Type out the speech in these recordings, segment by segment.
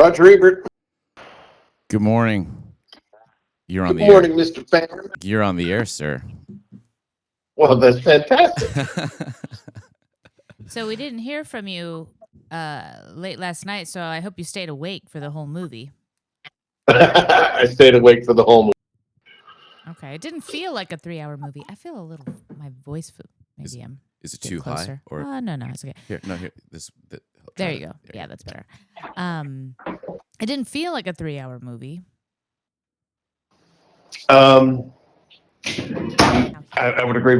Roger Ebert. Good morning. You're on Good the air. morning, Mr. Fan. You're on the air, sir. Well, that's fantastic. So we didn't hear from you late last night, so I hope you stayed awake for the whole movie. I stayed awake for the whole movie. Okay. It didn't feel like a 3-hour movie. I feel a little, my voice, maybe I'm Is it a bit too closer. high? Or No, it's okay. here? This. There you go. Yeah, that's better. It didn't feel like a 3-hour movie. I would agree.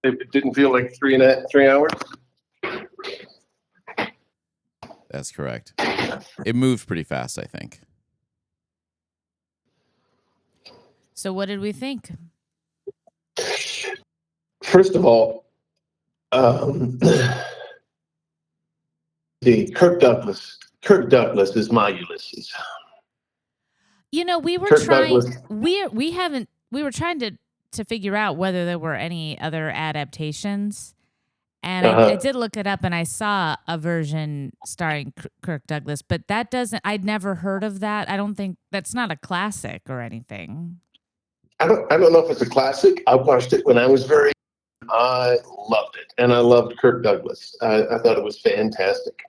It didn't feel like 3 hours. That's correct. It moved pretty fast, I think. So what did we think? First of all, the Kirk Douglas is my Ulysses. You know, we were Kirk trying. Douglas. We were trying to figure out whether there were any other adaptations, and I did look it up, and I saw a version starring Kirk Douglas, but that doesn't. I'd never heard of that. I don't think that's not a classic or anything. I don't know if it's a classic. I watched it when I was very. I loved it, and I loved Kirk Douglas. I thought it was fantastic.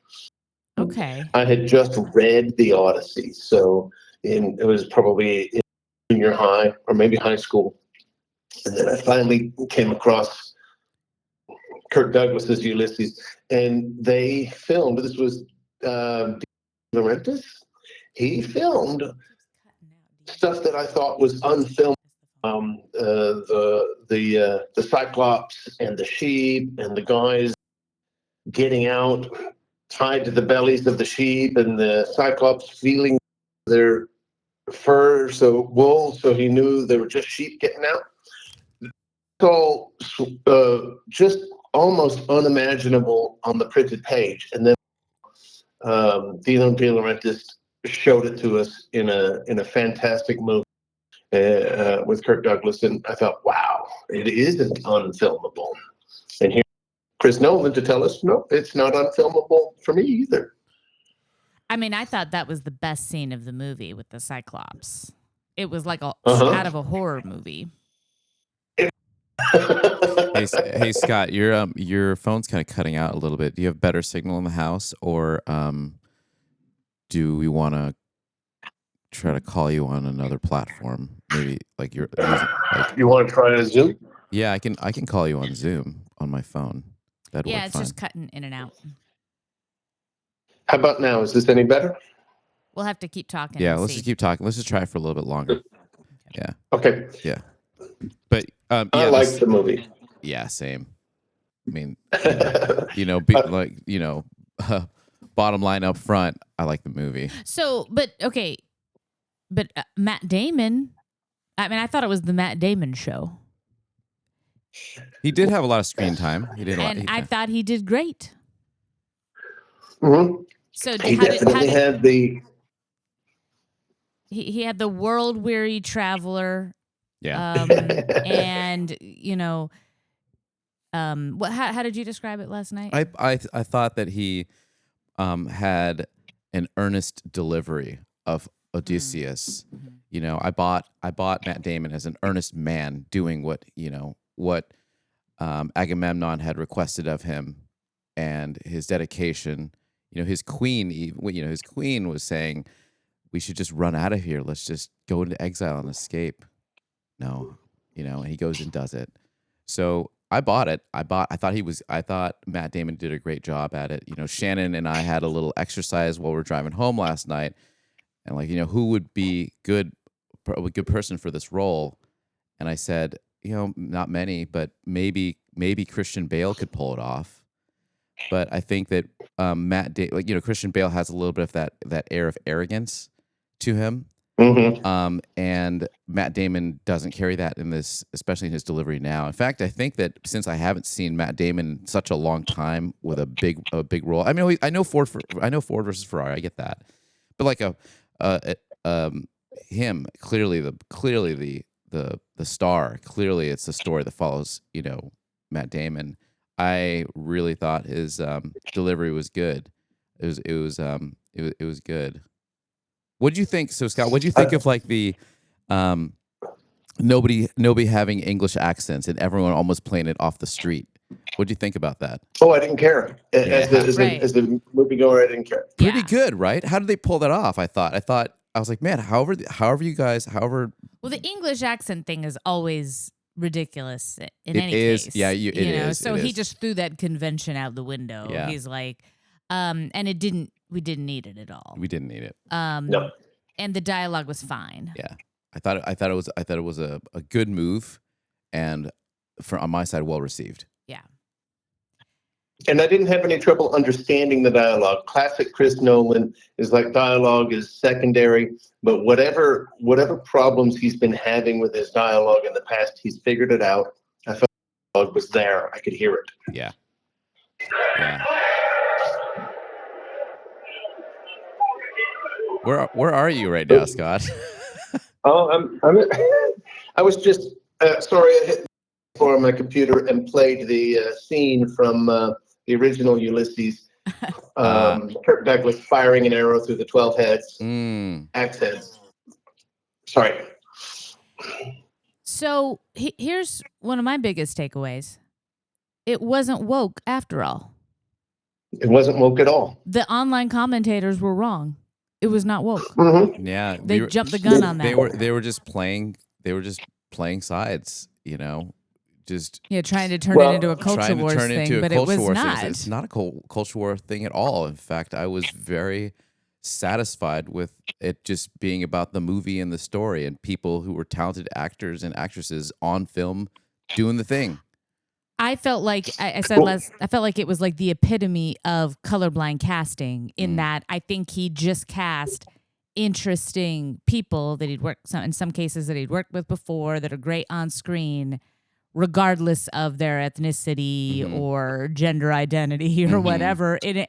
Okay. I had just read the Odyssey, so it was probably in junior high or maybe high school, and then I finally came across Kirk Douglas's Ulysses, and they filmed. This was De Laurentiis. He filmed stuff that I thought was unfilmed. The Cyclops and the sheep and the guys getting out tied to the bellies of the sheep, and the Cyclops feeling their fur, wool, so he knew they were just sheep getting out. So just almost unimaginable on the printed page, and then Dino De Laurentiis showed it to us in a fantastic movie with Kirk Douglas, and I thought, wow, it isn't unfilmable. And here, Chris Nolan to tell us, no, it's not unfilmable for me either. I mean, I thought that was the best scene of the movie with the Cyclops. It was like out of a horror movie. Hey Scott, your phone's kind of cutting out a little bit. Do you have better signal in the house, or do we want to try to call you on another platform? Maybe like you're using, you want to try a Zoom? Yeah, I can call you on Zoom on my phone. That'd work it's fine. just cutting in and out. How about now? Is this any better? We'll have to keep talking. Yeah, let's just keep talking. Let's just try it for a little bit longer. Yeah. Okay. Yeah. But I liked the movie. Yeah, same. I mean, bottom line up front, I like the movie. So, but Matt Damon. I mean, I thought it was the Matt Damon show. He did have a lot of screen time. He did, I thought he did great. Mm-hmm. So he definitely had the. He had the world-weary traveler. Yeah. And how did you describe it last night? I thought that he had an earnest delivery of Odysseus. Mm-hmm. I bought Matt Damon as an earnest man doing what Agamemnon had requested of him, and his dedication. His queen. His queen was saying, "We should just run out of here. Let's just go into exile and escape." No, and he goes and does it. So I bought it. I thought Matt Damon did a great job at it. Shannon and I had a little exercise while we were driving home last night, and who would be a good person for this role? And I said, not many, but maybe Christian Bale could pull it off. But I think that Christian Bale has a little bit of that air of arrogance to him. Mm-hmm. And Matt Damon doesn't carry that in this, especially in his delivery now. In fact, I think that since I haven't seen Matt Damon in such a long time with a big role, I mean, I know Ford versus Ferrari, I get that, but like him clearly the star, clearly it's the story that follows Matt Damon. I really thought his delivery was good. It was good. What'd you think? So Scott, what'd you think of like the nobody having English accents and everyone almost playing it off the street? What'd you think about that? Oh, I didn't care. As Right. the moviegoer, I didn't care. Pretty Yeah. good, right? How did they pull that off? I was like, man, however you guys, Well, the English accent thing is always ridiculous in It any is, case. yeah, it is, So it he is. just threw that convention out the window. Yeah. He's like, and we didn't need it at all. we didn't need it. No. And the dialogue was fine. Yeah, I thought it was a good move, and on my side, well received. Yeah. And I didn't have any trouble understanding the dialogue. Classic Chris Nolan is like dialogue is secondary, but whatever problems he's been having with his dialogue in the past, he's figured it out. I felt the dialogue was there. I could hear it. Yeah. Where are you right now, Scott? Oh, I was just sorry. I hit on my computer and played the scene from the original Ulysses. Kirk Douglas firing an arrow through the 12 heads. Accents. Sorry. So here's one of my biggest takeaways. It wasn't woke after all. It wasn't woke at all. The online commentators were wrong. It was not woke. Mm-hmm. Yeah, They jumped the gun on that. They were just playing sides, just Trying to turn it into a culture trying to wars turn thing, into a but it culture was war not. thing. It's not a culture war thing at all. In fact, I was very satisfied with it just being about the movie and the story and people who were talented actors and actresses on film doing the thing. I felt like I felt like it was like the epitome of colorblind casting in that I think he just cast interesting people that he'd worked in some cases that he'd worked with before that are great on screen, regardless of their ethnicity or gender identity or whatever. And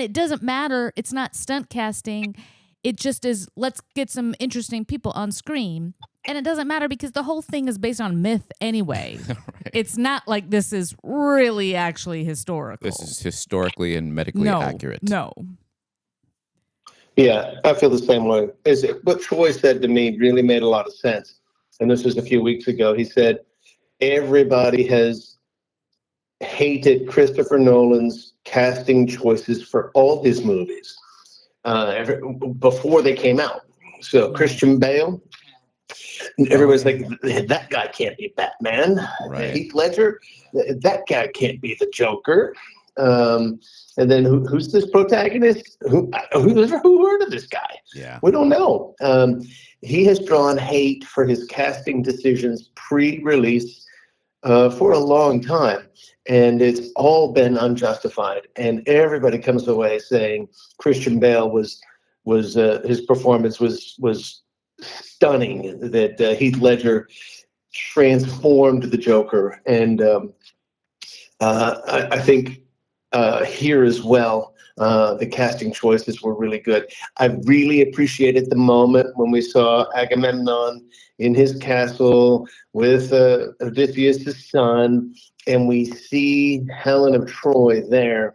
it doesn't matter. It's not stunt casting. It just is, let's get some interesting people on screen. And it doesn't matter because the whole thing is based on myth anyway. Right. It's not like this is really actually historical. This is historically and medically accurate. No. Yeah, I feel the same way. What Troy said to me really made a lot of sense. And this was a few weeks ago. He said, everybody has hated Christopher Nolan's casting choices for all his movies before they came out. So Christian Bale, everybody's like, that guy can't be Batman. Right. Heath Ledger, that guy can't be the Joker. And then who's this protagonist? Who heard of this guy? Yeah, we don't know. He has drawn hate for his casting decisions pre-release for a long time, and it's all been unjustified. And everybody comes away saying Christian Bale was his performance was stunning. That Heath Ledger transformed the Joker, and I think. Here as well, the casting choices were really good. I really appreciated the moment when we saw Agamemnon in his castle with Odysseus' son, and we see Helen of Troy there,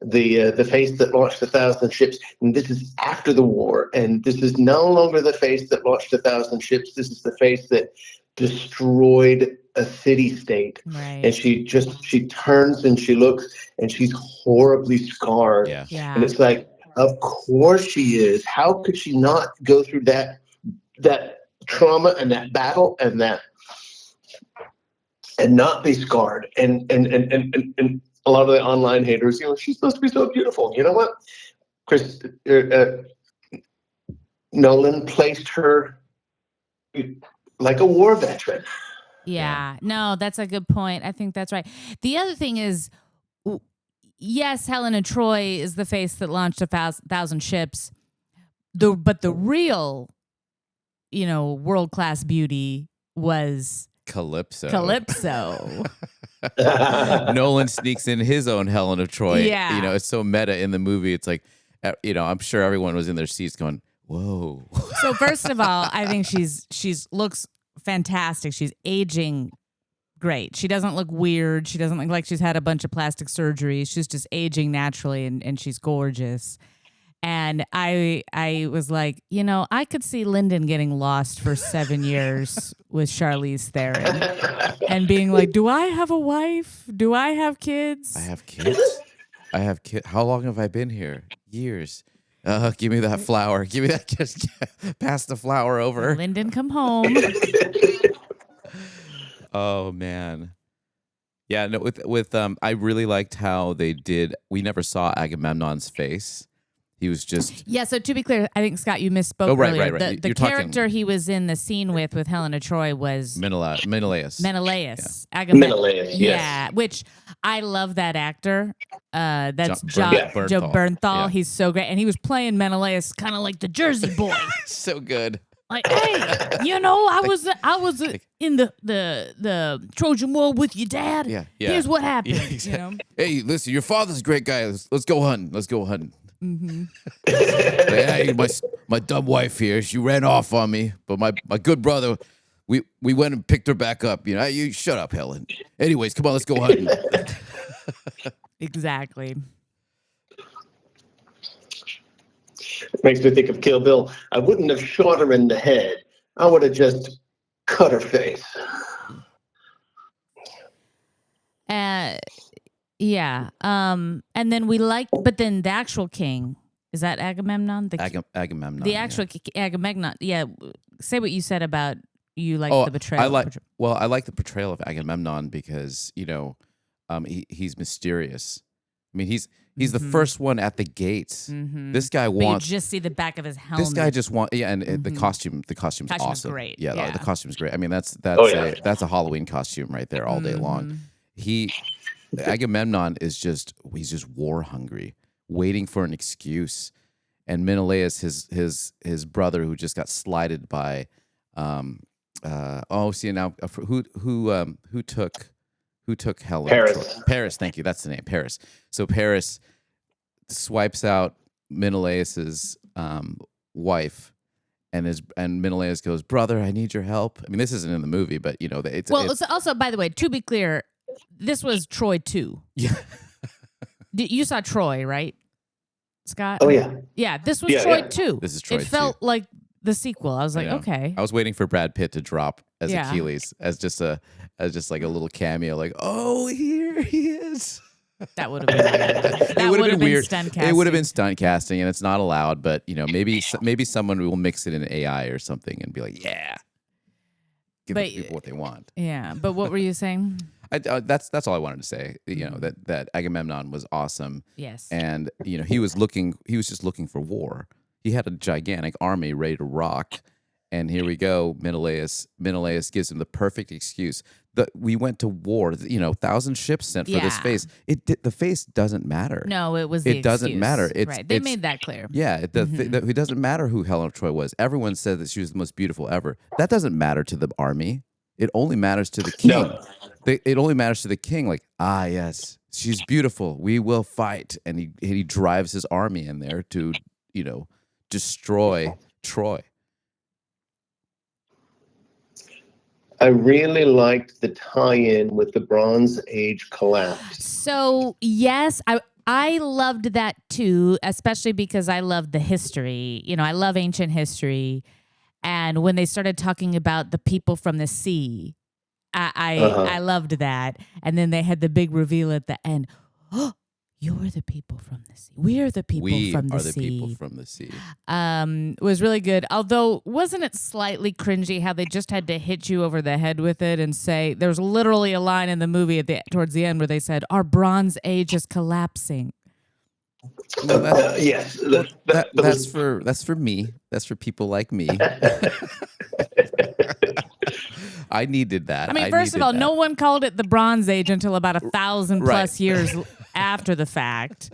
the face that launched 1,000 ships. And this is after the war, and this is no longer the face that launched 1,000 ships. This is the face that destroyed a city-state. Right. And she turns and she looks and she's horribly scarred. Yeah. Yeah. And it's like, of course she is. How could she not go through that trauma and that battle and not be scarred? And a lot of the online haters, she's supposed to be so beautiful. You know what? Nolan placed her like a war veteran. Yeah. No, that's a good point. I think that's right. The other thing is, yes, Helen of Troy is the face that launched 1,000 ships. But the real, world-class beauty was Calypso. Nolan sneaks in his own Helen of Troy. Yeah. It's so meta in the movie. It's like, I'm sure everyone was in their seats going, whoa. So first of all, I think she's looks fantastic. She's aging great. She doesn't look weird. She doesn't look like she's had a bunch of plastic surgery. She's just aging naturally, and she's gorgeous. And I was like, I could see Lyndon getting lost for 7 years with Charlize Theron and being like, do I have a wife? Do I have kids? I have kids. I have kids. How long have I been here? Years. Give me that flower. Give me that. Just pass the flower over. Lyndon, come home. Oh man. Yeah, no, with I really liked how they did. We never saw Agamemnon's face. He was just Yeah, so to be clear, I think, Scott, you misspoke earlier. Right. The You're character talking he was in the scene with Helena Troy was Menelaus. Menelaus. Menelaus, yes. Yeah, which I love that actor. That's Joe Joe Bernthal. Yeah. He's so great. And he was playing Menelaus kind of like the Jersey boy. So good. Like, hey, I was in the Trojan War with your dad. Yeah. Here's what happened. Yeah, exactly. Hey, listen, your father's a great guy. Let's go hunting. Mm-hmm. Hey, my dumb wife here, she ran off on me, but my good brother, we went and picked her back up. You shut up, Helen. Anyways, come on, let's go hunting. Exactly. Makes me think of Kill Bill. I wouldn't have shot her in the head. I would have just cut her face. Yeah. And then but then the actual king, is that Agamemnon? Agamemnon. The actual Agamemnon. Yeah. Say what you said about you like the betrayal. I like the portrayal of Agamemnon because, he's mysterious. I mean, he's the first one at the gates. Mm-hmm. This guy But wants. you just see the back of his helmet. This guy just wants. Yeah, and the Mm-hmm. costume's Costume is awesome. great. Yeah, Yeah. the costume's great. I mean, that's yeah. a Halloween costume right there all day long. Agamemnon is he's just war hungry, waiting for an excuse. And Menelaus, his brother, who just got slighted by, who took Helen? Paris. Paris, thank you. That's the name, Paris. So Paris swipes out Menelaus's wife, and Menelaus goes, "Brother, I need your help." I mean, this isn't in the movie, but it's also, by the way, to be clear, this was Troy 2. Yeah. You saw Troy, right, Scott? Oh, yeah. Yeah, this was Yeah, Troy yeah. 2. This is Troy It felt like the sequel. I was like, okay. I was waiting for Brad Pitt to drop as Yeah. Achilles as just like a little cameo, like, oh, here he is. That would have been weird. That would have been weird. Stunt casting. It would have been stunt casting, and it's not allowed. But maybe someone will mix it in AI or something and be like, yeah, give the people what they want. Yeah, but what were you saying? That's all I wanted to say. That Agamemnon was awesome. Yes. And he was just looking for war. He had a gigantic army ready to rock. And here we go. Menelaus gives him the perfect excuse. We went to war. 1,000 ships sent for this face. The face doesn't matter. No, it was. It doesn't matter. Right. They made that clear. Yeah. It doesn't matter who Helen of Troy was. Everyone said that she was the most beautiful ever. That doesn't matter to the army. It only matters to the king. No. It only matters to the king. Like, yes, she's beautiful. We will fight. And he drives his army in there to destroy Troy. I really liked the tie-in with the Bronze Age collapse. So yes, I loved that too, especially because I love the history. I love ancient history, and when they started talking about the people from the sea, I loved that. And then they had the big reveal at the end. Oh, you're the people from the sea. We're the people from the sea. People from the sea. Was really good. Although, wasn't it slightly cringy how they just had to hit you over the head with it and say, there's literally a line in the movie towards the end where they said, our Bronze Age is collapsing. No, yes. That's for me. That's for people like me. I needed that. I mean, first of all, no one called it the Bronze Age until about 1,000 plus years after the fact.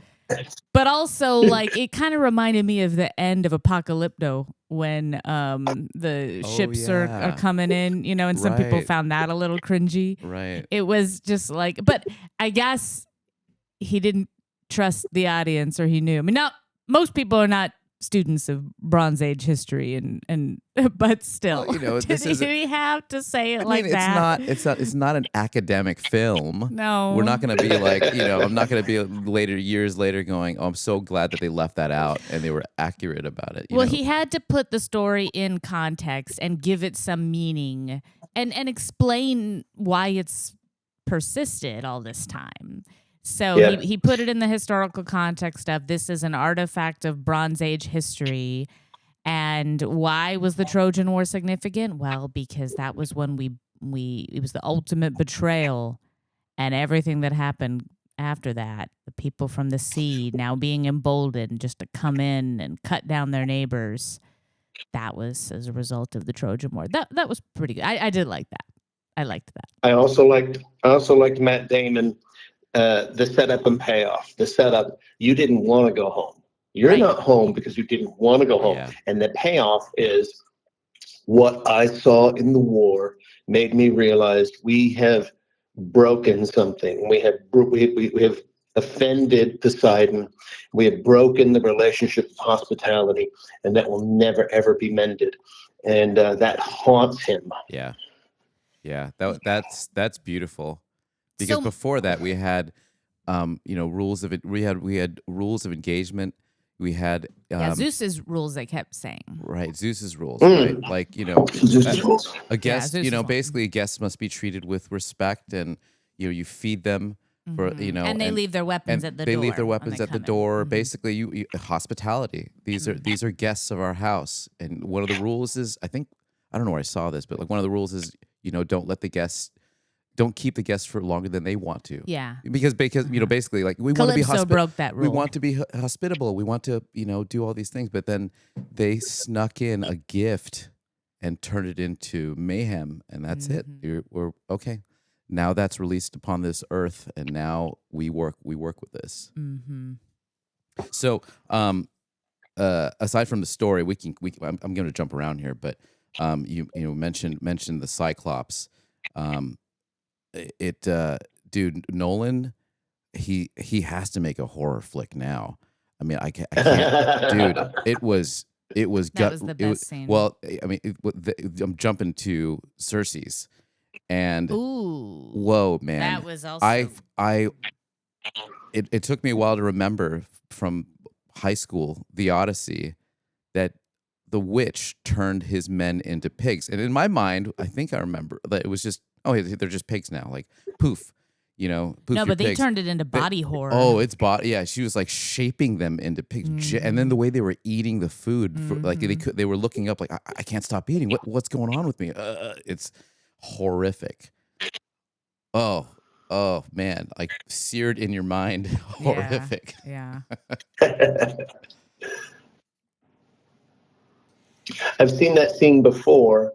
But also, it kind of reminded me of the end of Apocalypto when the ships are coming in, and some people found that a little cringy. Right. It was just but I guess he didn't trust the audience, or he knew. I mean, most people are not students of Bronze Age history, and but still, this is. did he have to say it it's that? It's not an academic film. No, we're not going to be like, I'm not going to be years later going, oh, I'm so glad that they left that out and they were accurate about it. Well, he had to put the story in context and give it some meaning and explain why it's persisted all this time. So he put it in the historical context of this is an artifact of Bronze Age history. And why was the Trojan War significant? Well, because that was when it was the ultimate betrayal, and everything that happened after that, the people from the sea now being emboldened just to come in and cut down their neighbors. That was as a result of the Trojan War. That was pretty good. I did like that. I liked that. I also liked Matt Damon. The setup and payoff. The setup, you didn't want to go home. You're not home because you didn't want to go home. Yeah. And the payoff is what I saw in the war made me realize we have broken something. We have offended Poseidon. We have broken the relationship of hospitality, and that will never, ever be mended. And that haunts him. Yeah. Yeah. That's beautiful. Because before that we had rules of it. We had rules of engagement. We had Zeus's rules. They kept saying Zeus's rules, right? Like Zeus's rules. A guest, basically a guest must be treated with respect, and you feed them for and they leave their weapons at the door. They leave their weapons at the door. Basically, you hospitality. These are guests of our house, and one of the rules is I don't know where I saw this, but like one of the rules is don't keep the guests for longer than they want to. Yeah. Because basically like we want to be broke that rule. We want to be hospitable. We want to, do all these things, but then they snuck in a gift and turned it into mayhem, and that's it. We're okay. Now that's released upon this earth, and now we work with this. Mm-hmm. So, aside from the story, I'm going to jump around here, but you mentioned the Cyclops. Dude, Nolan, he has to make a horror flick now. I mean, I can't dude. It was that was the best scene. Well, I mean, I'm jumping to Cersei's, and whoa, man, that was also. It took me a while to remember from high school, the Odyssey, that the witch turned his men into pigs, and in my mind, I think I remember that it was just. Oh, they're just pigs now. Like, poof, poof. No, but they pigs. turned it into body horror. Oh, it's body. Yeah, she was like shaping them into pigs, and then the way they were eating the food, like they were looking up, like I can't stop eating. What's going on with me? It's horrific. Oh man, like seared in your mind, horrific. Yeah. I've seen that scene before.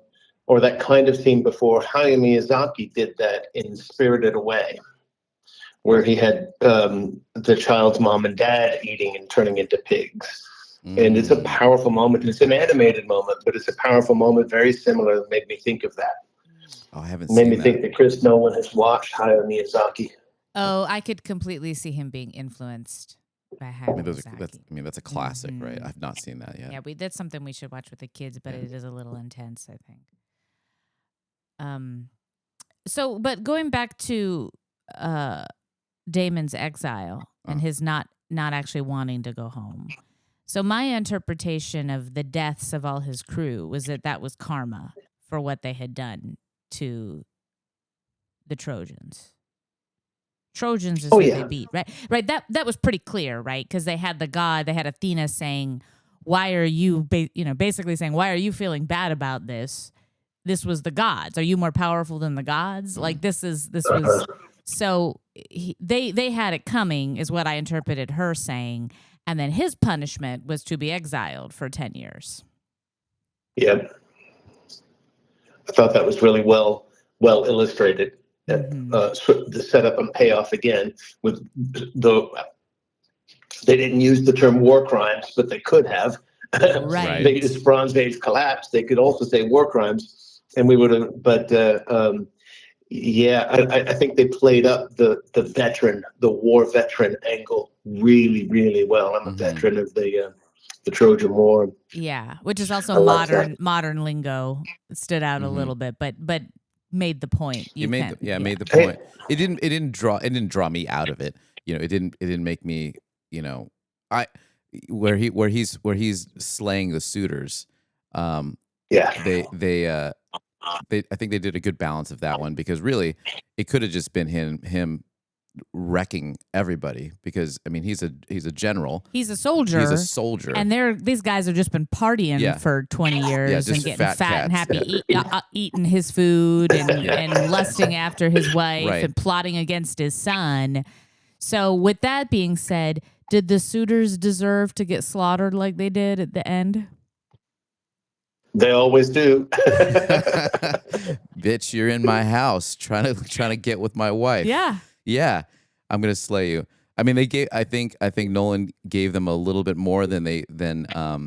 Or that kind of scene before. Hayao Miyazaki did that in Spirited Away, where he had the child's mom and dad eating and turning into pigs. And it's a powerful moment. It's an animated moment, but it's a powerful moment, very similar. That made me think of that. Oh, I haven't seen that. Made me think that Chris Nolan has watched Hayao Miyazaki. Oh, I could completely see him being influenced by Hayao Miyazaki. That's a classic, right? I've not seen that yet. Yeah, that's something we should watch with the kids, but it is a little intense, I think. But going back to Damon's exile and his not actually wanting to go home. So my interpretation of the deaths of all his crew was that was karma for what they had done to the Trojans. Trojans is who they beat, right? Right. That was pretty clear, right? Because they had they had Athena saying, "Why are you, basically saying, why are you feeling bad about this? This was the gods. Are you more powerful than the gods? Like this was so they had it coming is what I interpreted her saying. And then his punishment was to be exiled for 10 years. Yeah. I thought that was really well illustrated. The setup and payoff again with they didn't use the term war crimes, but they could have. Right. This Bronze Age collapse. They could also say war crimes. And we would have, but I think they played up the veteran, the war veteran angle really, really well. I'm a veteran of the the Trojan War. Yeah, which is also I like that. modern lingo. It stood out a little bit, but made the point. You made can't. made the point. It didn't draw me out of it. It didn't make me, I where he's slaying the suitors. Yeah. I think they did a good balance of that one, because really it could have just been him wrecking everybody, because I mean he's a general. He's a soldier. And these guys have just been partying for 20 years and getting fat and happy, eating his food and lusting after his wife and plotting against his son. So with that being said, did the suitors deserve to get slaughtered like they did at the end? They always do. Bitch, you're in my house trying to get with my wife. Yeah, I'm gonna slay you. I mean, I think Nolan gave them a little bit more than I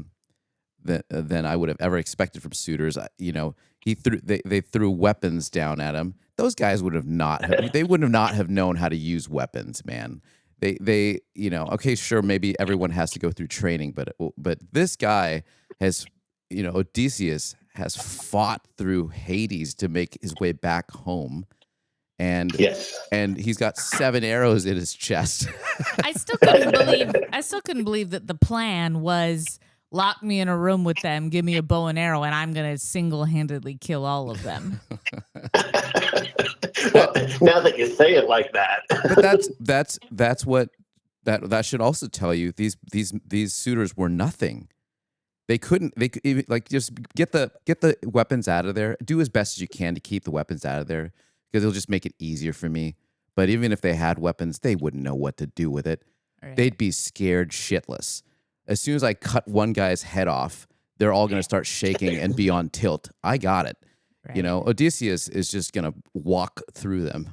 would have ever expected from suitors. They threw weapons down at him. Those guys would not have known how to use weapons, man. They okay, sure, maybe everyone has to go through training, but this guy has, Odysseus has fought through Hades to make his way back home. And he's got 7 arrows in his chest. I still couldn't believe that the plan was lock me in a room with them, give me a bow and arrow, and I'm gonna single-handedly kill all of them. Well, now that you say it like that. But that's what that should also tell you. These suitors were nothing. They could even, just get the weapons out of there. Do as best as you can to keep the weapons out of there, because it'll just make it easier for me. But even if they had weapons, they wouldn't know what to do with it. Right. They'd be scared shitless. As soon as I cut one guy's head off, they're all going to start shaking and be on tilt. I got it. Right. Odysseus is just going to walk through them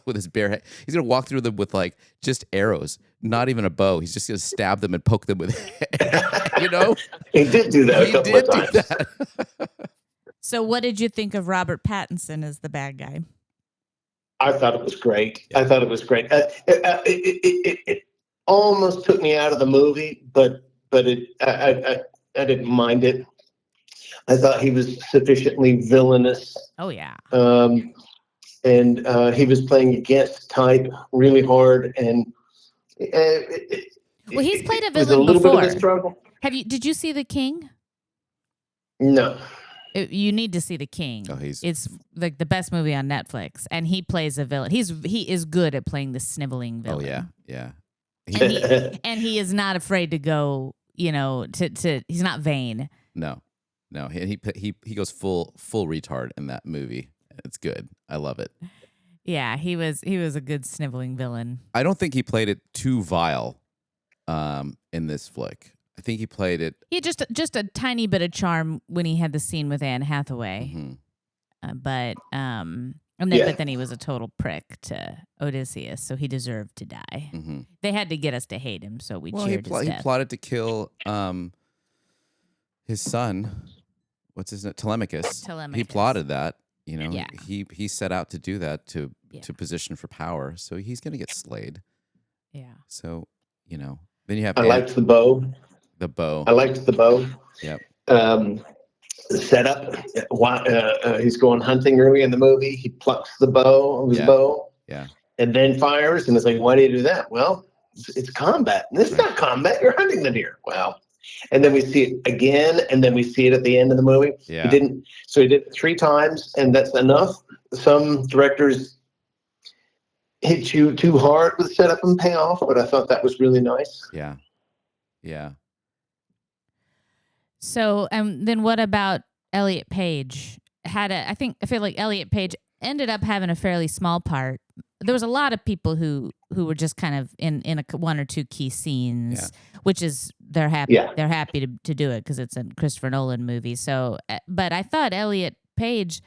with his bare head. He's going to walk through them with just arrows, not even a bow. He's just going to stab them and poke them with He did do that a couple of times. So what did you think of Robert Pattinson as the bad guy? I thought it was great. It almost took me out of the movie, but I didn't mind it. I thought he was sufficiently villainous. Oh yeah. And he was playing against type really hard, and well, he's played a villain was a little before. Bit of a struggle. Did you see The King? No. You need to see The King. Oh, it's like the best movie on Netflix, and he plays a villain. He is good at playing the sniveling villain. Oh yeah. And he is not afraid to go. He's not vain. No, he goes full retard in that movie. It's good. I love it. Yeah, he was a good sniveling villain. I don't think he played it too vile in this flick. I think he played it. He had just a tiny bit of charm when he had the scene with Anne Hathaway. Mm-hmm. But then he was a total prick to Odysseus, so he deserved to die. Mm-hmm. They had to get us to hate him, so we cheered his death. He plotted to kill his son. What's his name? Telemachus. He plotted that. Yeah. He set out to do that to position for power. So he's going to get slayed. Yeah. So then you have. I liked the bow. The bow. I liked the bow. Yep. The setup. He's going hunting early in the movie. He plucks the bow of his bow. Yeah. And then fires, and it's like, why do you do that? Well, it's combat. And it's not combat. You're hunting the deer. Well, and then we see it again, and then we see it at the end of the movie. Yeah. He did it 3 times, and that's enough. Some directors hit you too hard with setup and payoff, but I thought that was really nice. Yeah. Yeah. So, then what about Elliot Page? I feel like Elliot Page ended up having a fairly small part. There was a lot of people who were just kind of in one or two key scenes, which is they're happy to do it because it's a Christopher Nolan movie. So, but I thought Elliot Page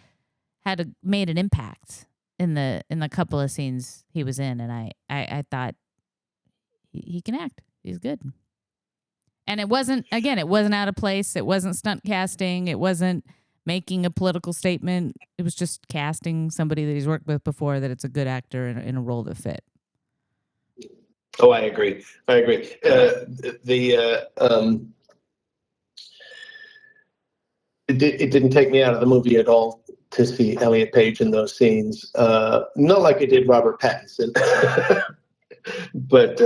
made an impact in the couple of scenes he was in, and I thought he can act. He's good. And it wasn't out of place. It wasn't stunt casting. It wasn't making a political statement. It was just casting somebody that he's worked with before that it's a good actor in a role that fit. Oh, I agree. It didn't take me out of the movie at all to see Elliot Page in those scenes. Not like it did Robert Pattinson, but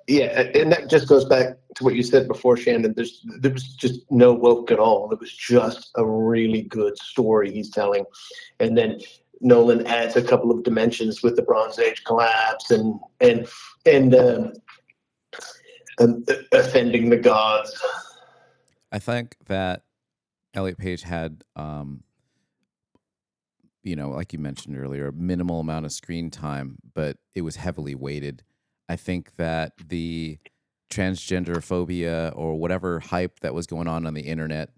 yeah, and that just goes back to what you said before, Shannon. There was just no woke at all. It was just a really good story he's telling, and then Nolan adds a couple of dimensions with the Bronze Age collapse and offending the gods. I think that Elliot Page had, like you mentioned earlier, a minimal amount of screen time, but it was heavily weighted. I think that the transgender phobia or whatever hype that was going on the internet,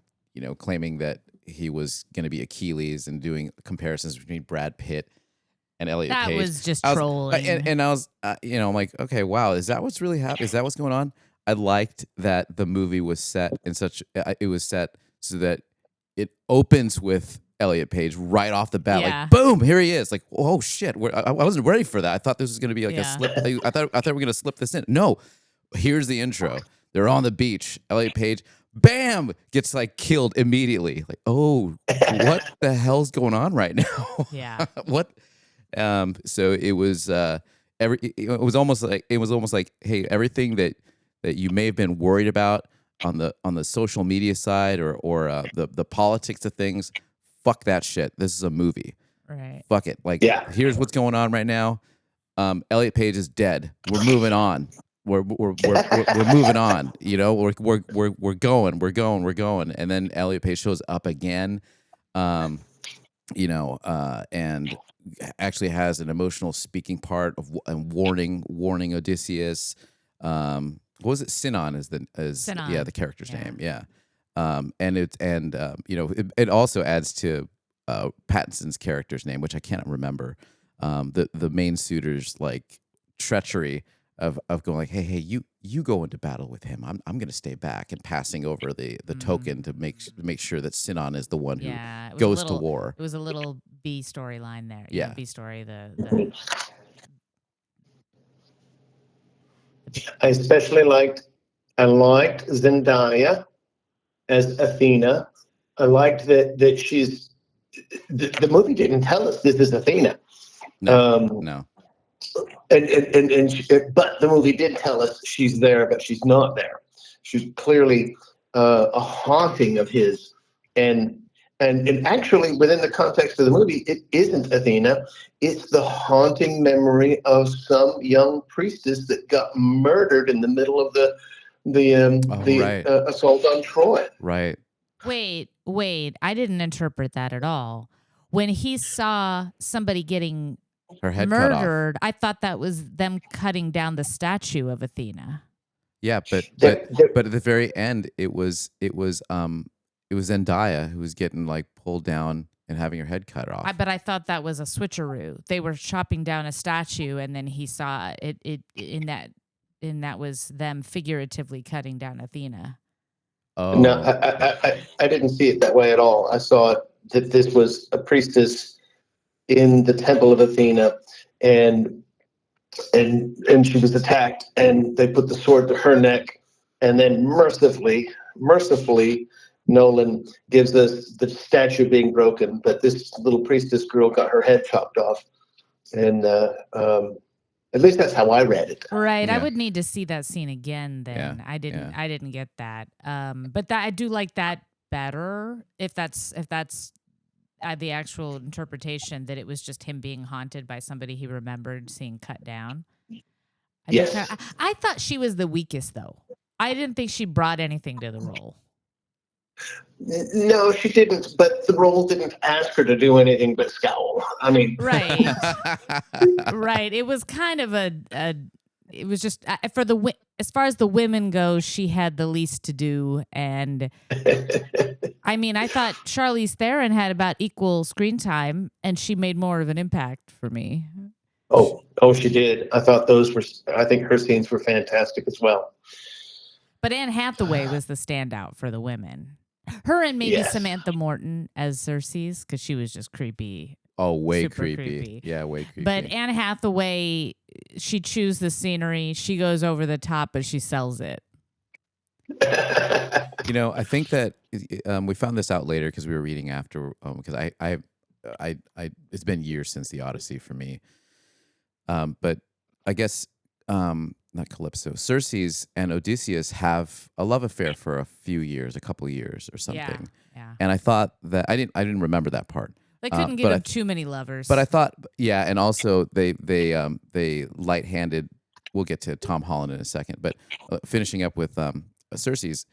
claiming that he was going to be Achilles and doing comparisons between Brad Pitt and Elliot Page. That was just trolling. And I was, I'm like, okay, wow, is that what's really happening? Is that what's going on? I liked that the movie was set it was set so that it opens with Elliot Page right off the bat, like boom, here he is. Like, oh shit, I wasn't ready for that. I thought this was going to be like a slip. I thought we were going to slip this in. No, here's the intro. They're on the beach. Elliot Page, bam, gets like killed immediately. Like, oh, what the hell's going on right now? Yeah. What? So it was it was almost like, hey, everything that you may have been worried about on the social media side or the politics of things, fuck that shit. This is a movie. Right. Fuck it. Like, here's what's going on right now. Elliot Page is dead. We're moving on. We're moving on. We're going. And then Elliot Page shows up again. And actually has an emotional speaking part of warning Odysseus. What was it? Sinon is Sinon. the character's name. Yeah. It also adds to Pattinson's character's name, which I can't remember. The main suitor's like treachery of going like, hey, you go into battle with him. I'm going to stay back, and passing over the token to make sure that Sinon is the one who goes to war. It was a little B storyline there. Yeah, B story. I especially liked Zendaya as Athena. I liked that she's the movie didn't tell us this is Athena. No. But the movie did tell us she's there, but she's not there. She's clearly a haunting of his, and actually within the context of the movie, it isn't Athena. It's the haunting memory of some young priestess that got murdered in the middle of the assault on Troy. Right. Wait! I didn't interpret that at all. When he saw somebody getting her head murdered, I thought that was them cutting down the statue of Athena. Yeah, but at the very end, it was Zendaya who was getting like pulled down and having her head cut off. But I thought that was a switcheroo. They were chopping down a statue, and then he saw it in that was them figuratively cutting down Athena. Oh no, I didn't see it that way at all. I saw it that this was a priestess in the temple of Athena, and she was attacked, and they put the sword to her neck, and then mercifully, Nolan gives us the statue being broken, but this little priestess girl got her head chopped off, and at least that's how I read it. Right, Yeah. I would need to see that scene again. Then Yeah. I didn't get that. But I do like that better if that's the actual interpretation, that it was just him being haunted by somebody he remembered seeing cut down. Yes. I thought she was the weakest, though. I didn't think she brought anything to the role. No, she didn't, but the role didn't ask her to do anything but scowl. I mean, Right. Right. It was kind of it was just as far as the women go, she had the least to do. And I mean, I thought Charlize Theron had about equal screen time, and she made more of an impact for me. Oh, she did. I think her scenes were fantastic as well. But Anne Hathaway was the standout for the women. Her and maybe Samantha Morton as Xerxes, because she was just creepy. Oh, way super creepy. Yeah, way creepy. But Anne Hathaway, she chews the scenery. She goes over the top, but she sells it. I think that we found this out later because we were reading after. Because I, it's been years since the Odyssey for me. But I guess not Calypso, Circe's and Odysseus have a love affair for a few years, a couple of years or something. Yeah. And I thought that I didn't remember that part. They couldn't give him too many lovers. But I thought, yeah, and also they light-handed. We'll get to Tom Holland in a second, but finishing up with Circe's,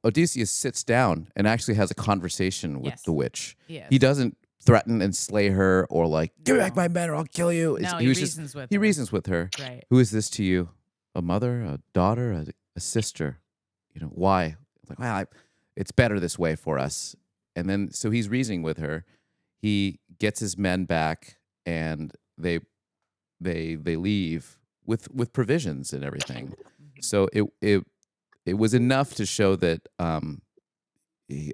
Odysseus sits down and actually has a conversation with the witch. Yes. He doesn't threaten and slay her or like, give back my men or I'll kill you. No, he reasons with her. He reasons with her. Right. Who is this to you? A mother, a daughter, a sister? Why? Like, well, it's better this way for us. And then, so he's reasoning with her. He gets his men back, and they leave with provisions and everything. So it was enough to show that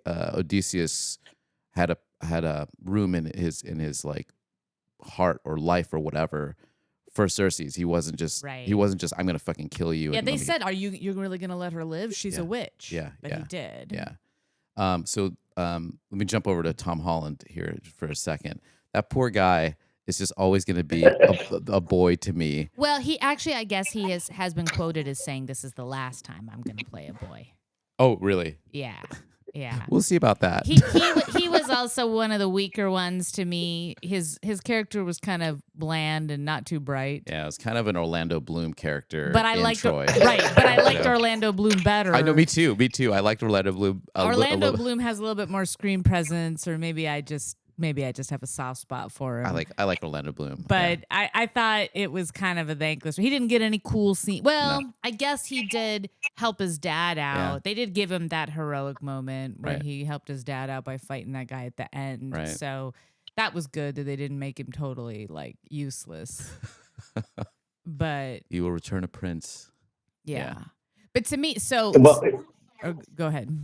Odysseus had a room in his like heart or life or whatever for Circe's. He wasn't just I'm gonna fucking kill you. Yeah, they said, you're really gonna let her live? She's a witch. Yeah, but he did. Yeah. So let me jump over to Tom Holland here for a second. That poor guy is just always going to be a boy to me. Well, he actually, I guess he has been quoted as saying, "This is the last time I'm going to play a boy." Oh, really? Yeah. Yeah. We'll see about that. He was also one of the weaker ones to me. His character was kind of bland and not too bright. Yeah, it was kind of an Orlando Bloom character. But I liked Troy. Right, but I liked Orlando Bloom better. I know, me too. I liked Orlando Bloom. Orlando Bloom has a little bit more screen presence, or maybe I just have a soft spot for him. I like Orlando Bloom. But yeah. I thought it was kind of a thankless. He didn't get any cool scene. Well, no. I guess he did help his dad out. Yeah. They did give him that heroic moment where he helped his dad out by fighting that guy at the end. Right. So that was good that they didn't make him totally like useless. But you will return a prince. Yeah. But to me, go ahead.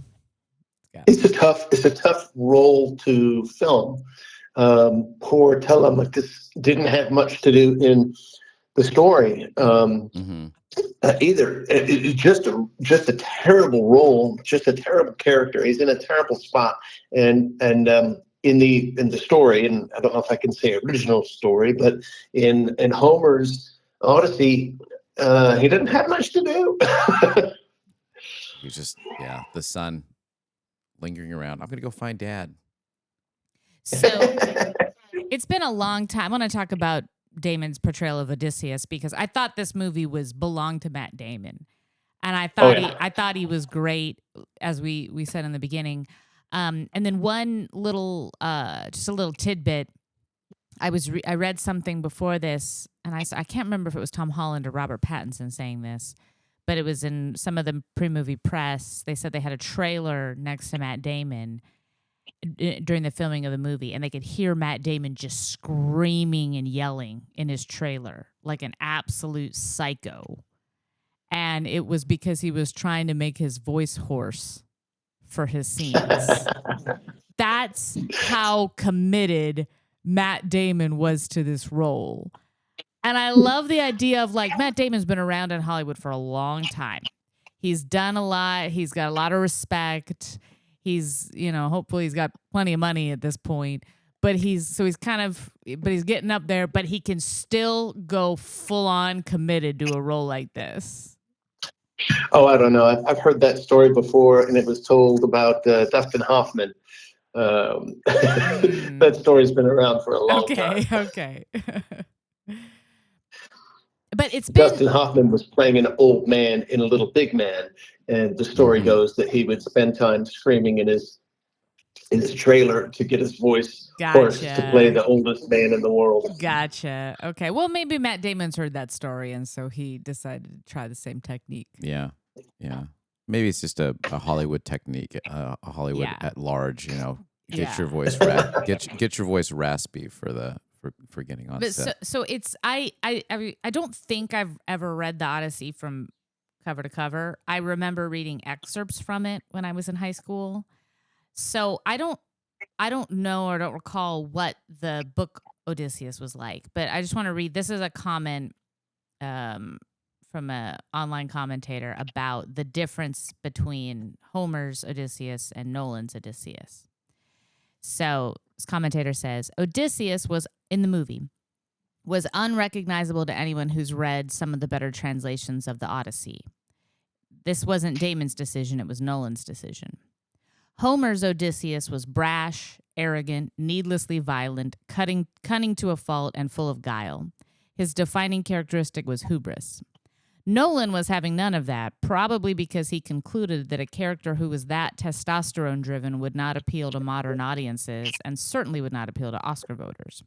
It's a tough role to film. Poor Telemachus didn't have much to do in the story either. It's just a terrible role, just a terrible character. He's in a terrible spot, and in the story, and I don't know if I can say original story, but in Homer's Odyssey, he didn't have much to do. He's just the son. Lingering around. I'm going to go find Dad. So it's been a long time. I want to talk about Damon's portrayal of Odysseus because I thought this movie belonged to Matt Damon. And I thought he was great, as we said in the beginning. And then one little, just a little tidbit. I read something before this, and I can't remember if it was Tom Holland or Robert Pattinson saying this, but it was in some of the pre-movie press. They said they had a trailer next to Matt Damon during the filming of the movie, and they could hear Matt Damon just screaming and yelling in his trailer like an absolute psycho. And it was because he was trying to make his voice hoarse for his scenes. That's how committed Matt Damon was to this role. And I love the idea of like Matt Damon's been around in Hollywood for a long time. He's done a lot. He's got a lot of respect. He's, hopefully he's got plenty of money at this point. But he's getting up there, but he can still go full on committed to a role like this. Oh, I don't know. I've heard that story before, and it was told about Dustin Hoffman. That story's been around for a long time. Okay. But it's been Dustin Hoffman was playing an old man in A Little Big Man, and the story goes that he would spend time screaming in his trailer to get his voice hoarse to play the oldest man in the world. Gotcha. Okay. Well, maybe Matt Damon's heard that story, and so he decided to try the same technique. Yeah. Maybe it's just a Hollywood technique, a Hollywood at large. Get your voice get your voice raspy for getting on set. So it's I don't think I've ever read the Odyssey from cover to cover. I remember reading excerpts from it when I was in high school. So I don't I don't know or don't recall what the book Odysseus was like, but I just want to read. This is a comment from an online commentator about the difference between Homer's Odysseus and Nolan's Odysseus. So this commentator says Odysseus was in the movie was unrecognizable to anyone who's read some of the better translations of the Odyssey. This wasn't Damon's decision, it was Nolan's decision. Homer's Odysseus was brash, arrogant, needlessly violent, cunning to a fault, and full of guile. His defining characteristic was hubris. Nolan was having none of that, probably because he concluded that a character who was that testosterone-driven would not appeal to modern audiences and certainly would not appeal to Oscar voters.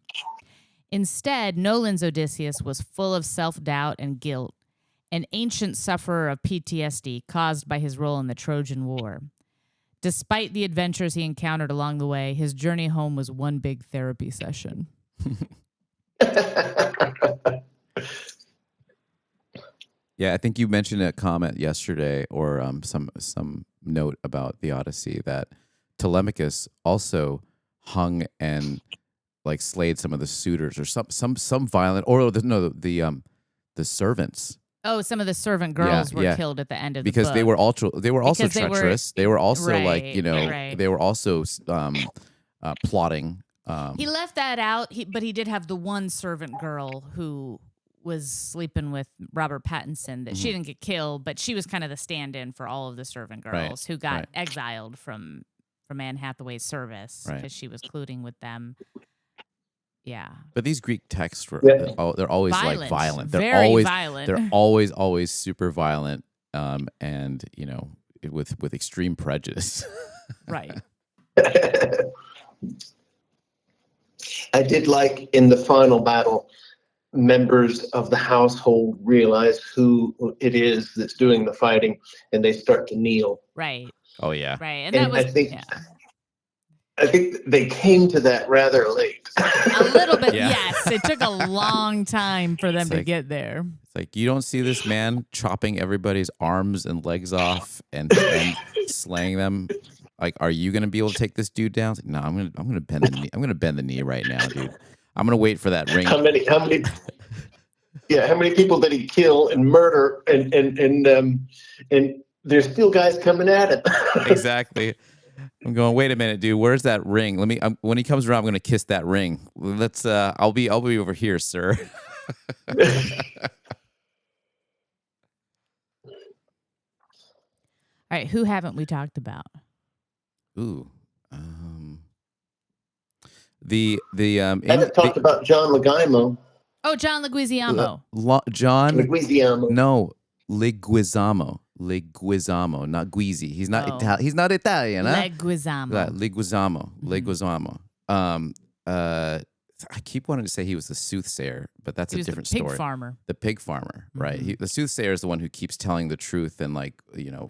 Instead, Nolan's Odysseus was full of self-doubt and guilt, an ancient sufferer of PTSD caused by his role in the Trojan War. Despite the adventures he encountered along the way, his journey home was one big therapy session. Yeah, I think you mentioned a comment yesterday or some note about the Odyssey that Telemachus also hung and like slayed some of the suitors or some violent or the servants. Oh, some of the servant girls were killed at the end of the because book. they were also treacherous. They were also they were also plotting. He left that out, but he did have the one servant girl who was sleeping with Robert Pattinson that she didn't get killed, but she was kind of the stand-in for all of the servant girls who got exiled from Anne Hathaway's service because she was colluding with them. Yeah. But these Greek texts were they're always violent. Like violent. They're always violent. They're always super violent and with extreme prejudice. Right. I did like in the final battle, members of the household realize who it is that's doing the fighting, and they start to kneel. Right. Oh yeah. Right. And that was I think they came to that rather late. A little bit, yes. It took a long time for them to get there. It's like, you don't see this man chopping everybody's arms and legs off and slaying them. Like, are you gonna be able to take this dude down? Like, no, I'm gonna bend the knee. I'm gonna bend the knee right now, dude. I'm gonna wait for that ring. How many people did he kill and murder and there's still guys coming at him. Exactly. I'm going, wait a minute, dude. Where's that ring? When he comes around, I'm gonna kiss that ring. Let's I'll be over here, sir. All right, who haven't we talked about? Ooh. Haven't talked about John Leguizamo. Oh, John Leguizamo. John Leguizamo. No, Leguizamo, not Guizzi. He's not Italian. He's not Italian. Huh? Leguizamo. I keep wanting to say he was the soothsayer, but that's a different story. The pig farmer, right? The soothsayer is the one who keeps telling the truth and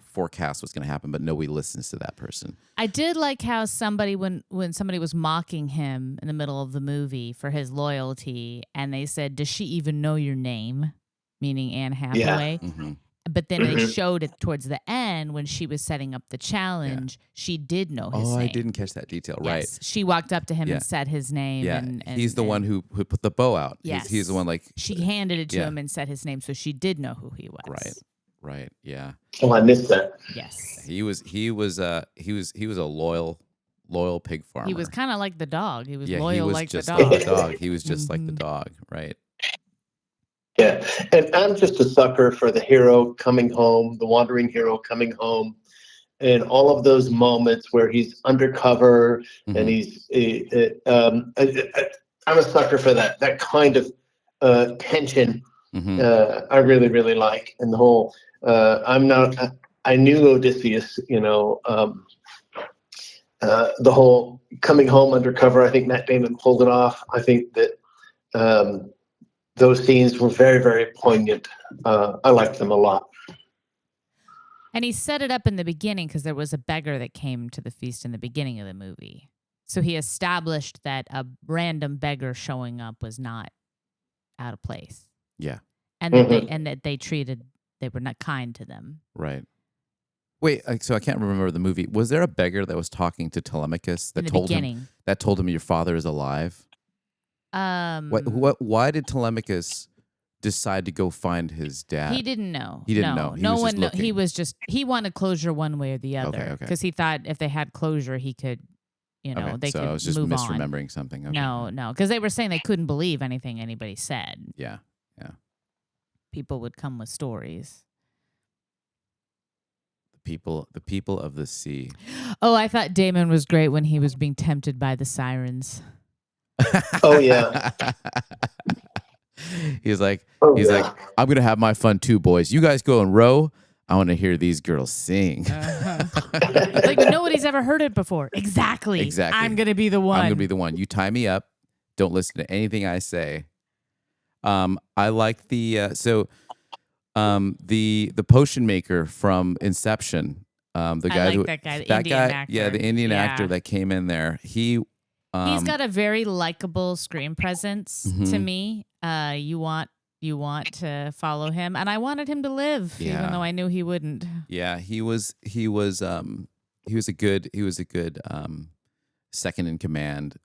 forecasts what's going to happen, but nobody listens to that person. I did like how somebody, when somebody was mocking him in the middle of the movie for his loyalty, and they said, "Does she even know your name?" Meaning Anne Hathaway. Yeah. Mm-hmm. But then they showed it towards the end when she was setting up the challenge. Yeah. She did know his name. Oh, I didn't catch that detail. Yes. Right. She walked up to him and said his name. Yeah. And he's the one who put the bow out. Yes. He's the one she handed it to him and said his name, so she did know who he was. Right. Yeah. Oh, I missed that. Yes. He was a loyal pig farmer. He was kind of like the dog. He was loyal he was like just the dog. Like the dog. He was just like the dog. Right. Yeah, and I'm just a sucker for the hero coming home, the wandering hero coming home, and all of those moments where he's undercover and he's. I'm a sucker for that kind of tension. I really, really like, and the whole. I knew Odysseus, the whole coming home undercover. I think Matt Damon pulled it off. I think that. Those scenes were very, very poignant. I liked them a lot. And he set it up in the beginning because there was a beggar that came to the feast in the beginning of the movie. So he established that a random beggar showing up was not out of place. Yeah. And that they were not kind to them. Right. Wait, so I can't remember the movie. Was there a beggar that was talking to Telemachus In that the told beginning. him your father is alive? Why did Telemachus decide to go find his dad? He didn't know. He didn't know. No was one. just He looking. was just. He wanted closure one way or the other. Okay. Because he thought if they had closure, he could. Okay, They so could I was just move on. misremembering something. Okay. No, because they were saying they couldn't believe anything anybody said. Yeah. People would come with stories. The people of the sea. Oh, I thought Damon was great when he was being tempted by the sirens. Oh yeah. he's like, Yeah. I'm gonna have my fun too, boys. You guys go and row. I want to hear these girls sing. Like nobody's ever heard it before. Exactly. I'm gonna be the one. I'm gonna be the one. You tie me up. Don't listen to anything I say. I like the the potion maker from Inception. The guy that guy, the Indian actor. Yeah, the Indian actor that came in there. He's got a very likable screen presence Mm-hmm. to me. You want to follow him, and I wanted him to live, even though I knew he wouldn't. Yeah, he was a good second in command.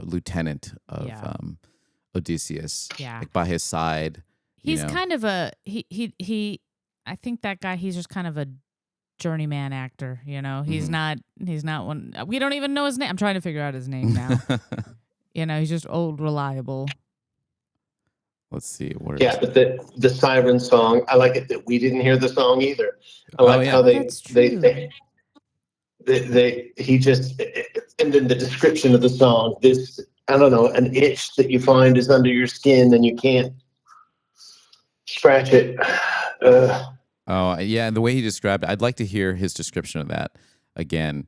Lieutenant of Odysseus. Yeah, like by his side. He's kind of a he. I think that guy. He's just kind of a journeyman actor. He's not one. We don't even know his name. I'm trying to figure out his name now. He's just old, reliable. Let's see. What but the siren song, I like it that we didn't hear the song either. I like how he just, and then the description of the song, this, I don't know, an itch that you find is under your skin and you can't scratch it. And the way he described it, I'd like to hear his description of that again.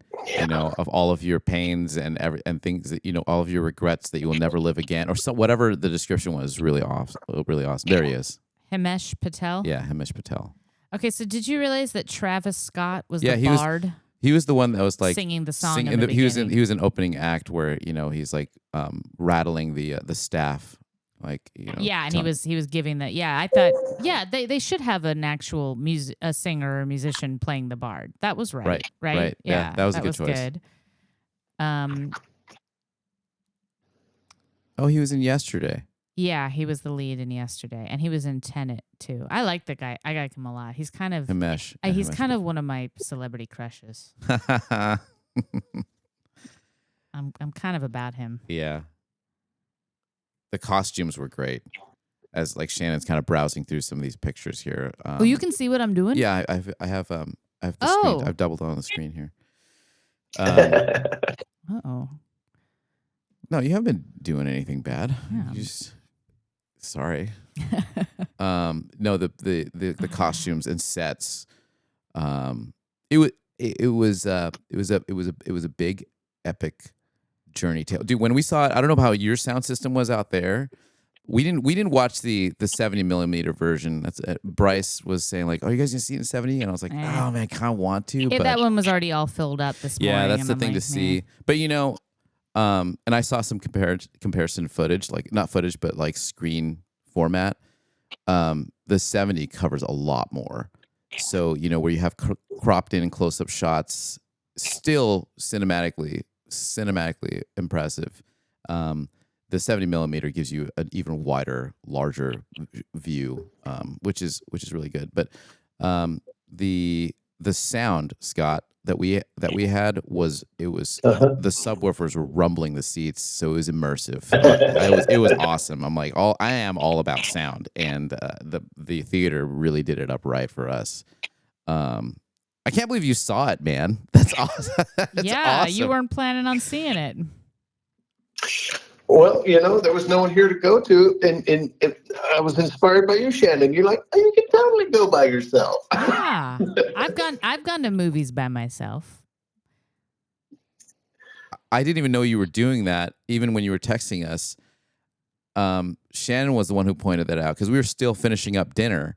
Of all of your pains and things that all of your regrets that you will never live again, or whatever the description was. Really awesome. Really awesome. There he is. Himesh Patel. Yeah, Himesh Patel. Okay, so did you realize that Travis Scott was the bard? He was the one that was like singing the song. He was an opening act where he's like rattling the staff. And he was giving that. Yeah, I thought. Yeah, they should have an actual a singer or musician playing the bard. That was right. Right. Yeah, that was a good choice. Good. Oh, he was in Yesterday. Yeah, he was the lead in Yesterday, and he was in Tenet too. I like the guy. I like him a lot. He's kind of Himesh. He's kind of one of my celebrity crushes. I'm kind of about him. Yeah. The costumes were great. As like Shannon's kind of browsing through some of these pictures here. You can see what I'm doing. Yeah, I have the screen. I've doubled on the screen here. Uh-oh. No, you haven't been doing anything bad. Yeah. Sorry. No, the costumes and sets. It was a big epic journey tale. Dude, when we saw it, I don't know how your sound system was out there. We didn't watch the 70 millimeter version. That's Bryce was saying like, "Oh, you guys gonna see it in 70?" And I was like, "Oh man, I kind of want to." But that one was already all filled up this morning. Yeah, that's the thing to see. But and I saw some comparison footage, like not footage, but like screen format. The 70 covers a lot more. So where you have cropped in and close up shots, still cinematically impressive. The 70 millimeter gives you an even wider, larger view, which is really good. But the sound, Scott, that we had was the subwoofers were rumbling the seats, so it was immersive. It was awesome. I'm like, I am all about sound, and the theater really did it up right for us. I can't believe you saw it, man. That's awesome. That's awesome. You weren't planning on seeing it. Well, there was no one here to go to, and I was inspired by you, Shannon. You're like, oh, you can totally go by yourself. Yeah, I've gone to movies by myself. I didn't even know you were doing that, even when you were texting us. Shannon was the one who pointed that out because we were still finishing up dinner,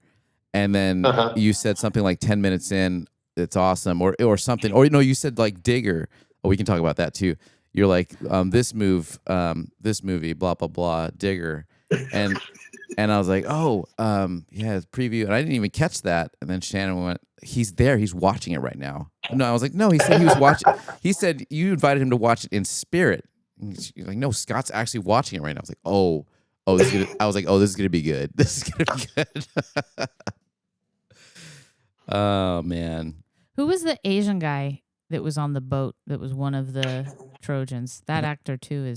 and then you said something like 10 minutes in, it's awesome, or something, or you said like Digger. Oh, we can talk about that too. You're like this movie, blah blah blah, Digger, and And I was like, oh, yeah, it's preview. And I didn't even catch that. And then Shannon went, he's there. He's watching it right now. No, I was like, no, he said he was watching. He said you invited him to watch it in spirit. And he's like, no, Scott's actually watching it right now. I was like, this is gonna, I was like, oh, this is going to be good. This is going to be good. Oh, man. Who was the Asian guy that was on the boat that was one of the Trojans? That actor, too,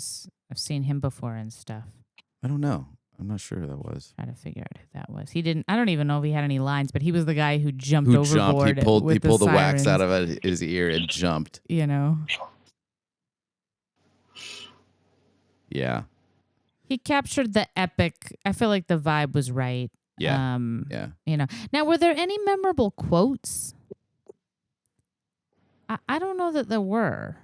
I've seen him before and stuff. I don't know. I'm not sure who that was. Try to figure out who that was. I don't even know if he had any lines, but he was the guy who jumped overboard. He pulled the wax sirens. out of his ear and jumped. You know. Yeah. He captured the epic. I feel like the vibe was right. Yeah. You know. Now, were there any memorable quotes? I don't know that there were.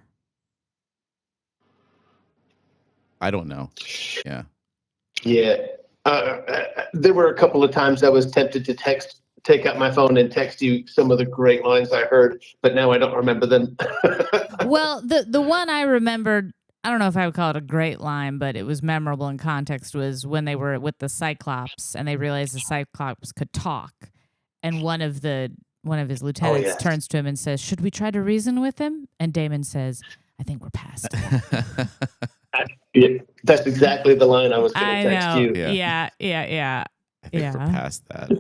I don't know. Yeah. Yeah. There were a couple of times I was tempted to take out my phone and text you some of the great lines I heard, but now I don't remember them. Well, the one I remembered, I don't know if I would call it a great line, but it was memorable in context, was when they were with the Cyclops and they realized the Cyclops could talk. And one of his lieutenants turns to him and says, "Should we try to reason with him?" And Damon says, "I think we're past it." That's exactly the line I was going to text you. Yeah. I think we're past that.